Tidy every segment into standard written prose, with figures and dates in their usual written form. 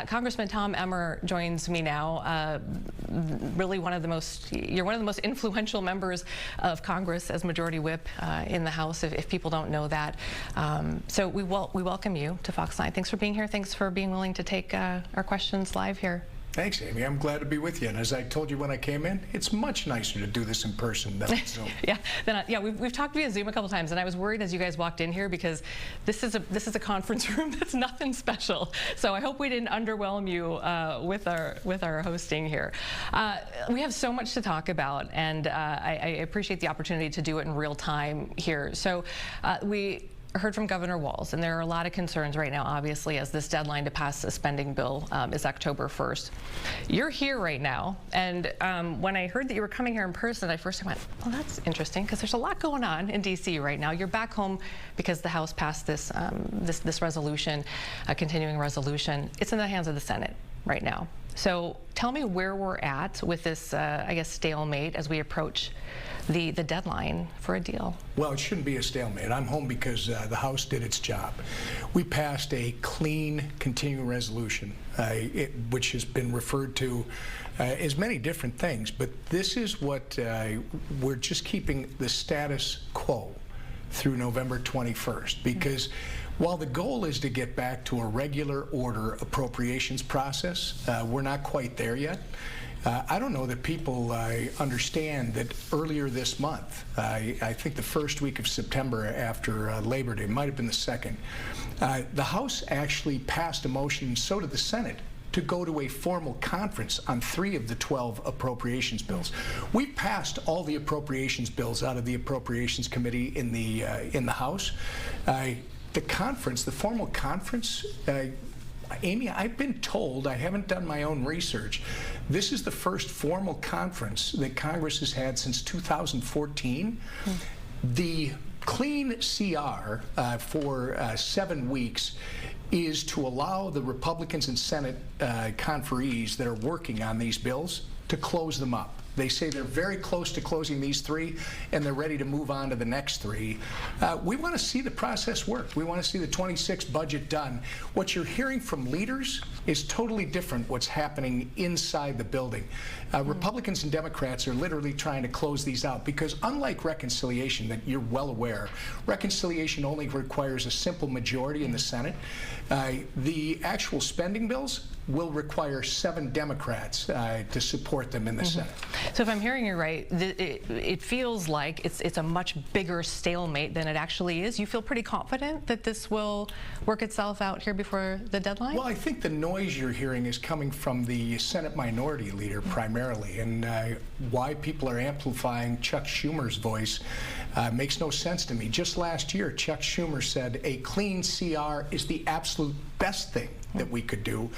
Congressman Tom Emmer joins me now. Really you're one of the most influential members of Congress as Majority Whip in the House, if people don't know that. So we welcome you to Fox 9. Thanks for being here. Thanks for being willing to take our questions live here. Thanks, Amy. I'm glad to be with you. And as I told you when I came in, it's much nicer to do this in person than on Zoom. Yeah, we've talked via Zoom a couple times, and I was worried as you guys walked in here because this is a conference room that's nothing special. So I hope we didn't underwhelm you with our hosting here. We have so much to talk about, and I appreciate the opportunity to do it in real time here. So we heard from Governor Walz, and there are a lot of concerns right now, obviously, as this deadline to pass the spending bill is October 1st. You're here right now, and when I heard that you were coming here in person, I first went, well, that's interesting, because there's a lot going on in D.C. right now. You're back home because the House passed this this resolution, a continuing resolution. It's in the hands of the Senate right now. So tell me where we're at with this, I guess, stalemate as we approach the deadline for a deal. Well, it shouldn't be a stalemate. I'm home because the House did its job. We passed a clean continuing resolution, which has been referred to as many different things, but this is what we're just keeping the status quo through November 21st, because while the goal is to get back to a regular order appropriations process, we're not quite there yet. I don't know that people understand that earlier this month, I think the first week of September after Labor Day, might have been the second, the House actually passed a motion, and so did the Senate, to go to a formal conference on 3 of the 12 appropriations bills. We passed all the appropriations bills out of the Appropriations Committee in the House. The conference, the formal conference, Amy, I've been told, I haven't done my own research, this is the first formal conference that Congress has had since 2014. The clean CR for 7 weeks is to allow the Republicans and Senate conferees that are working on these bills to close them up. They say they're very close to closing these 3, and they're ready to move on to the next 3. We want to see the process work. We want to see the 26 budget done. What you're hearing from leaders is totally different what's happening inside the building. Republicans and Democrats are literally trying to close these out because, unlike reconciliation that you're well aware, reconciliation only requires a simple majority in the Senate. The actual spending bills will require 7 Democrats to support them in the Senate. So if I'm hearing you right, it feels like it's a much bigger stalemate than it actually is. You feel pretty confident that this will work itself out here before the deadline? Well, I think the noise you're hearing is coming from the Senate Minority Leader primarily, and why people are amplifying Chuck Schumer's voice makes no sense to me. Just last year, Chuck Schumer said a clean CR is the absolute best thing that we could do.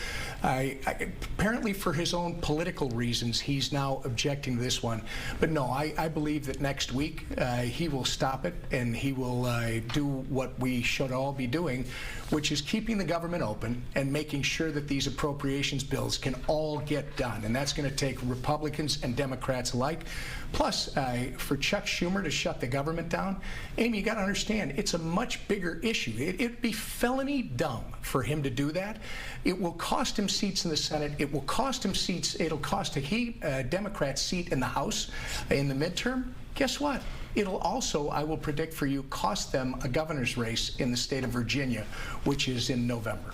Apparently for his own political reasons, he's now objecting to this one. But no, I believe that next week he will stop it, and he will do what we should all be doing, which is keeping the government open and making sure that these appropriations bills can all get done. And that's going to take Republicans and Democrats alike. Plus, for Chuck Schumer to shut the government down, Amy, you got to understand, it's a much bigger issue. It'd be felony dumb for him to do that. It will cost him seats in the Senate. It will cost him seats. It'll cost a Democrat seat in the House in the midterm. Guess what? It'll also, I will predict for you, cost them a governor's race in the state of Virginia, which is in November.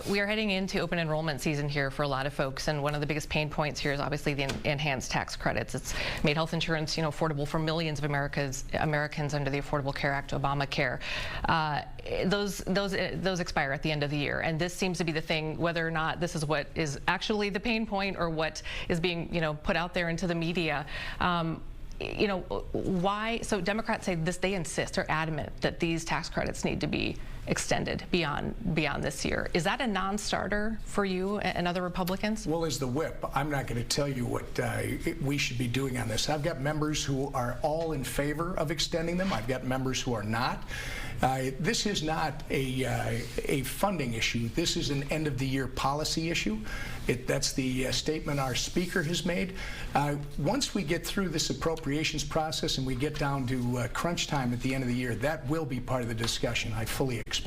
We are heading into open enrollment season here for a lot of folks, and one of the biggest pain points here is obviously the enhanced tax credits. It's made health insurance, affordable for millions of Americans under the Affordable Care Act, Obamacare. Those expire at the end of the year, and this seems to be the thing, whether or not this is what is actually the pain point or what is being put out there into the media. Why? So Democrats say this, they insist, they're adamant that these tax credits need to be extended beyond this year. Is that a non-starter for you and other Republicans? Well, as the whip, I'm not going to tell you what we should be doing on this. I've got members who are all in favor of extending them. I've got members who are not. This is not a funding issue. This is an end-of-the-year policy issue. That's the statement our Speaker has made. Once we get through this appropriations process and we get down to crunch time at the end of the year, that will be part of the discussion, I fully expect.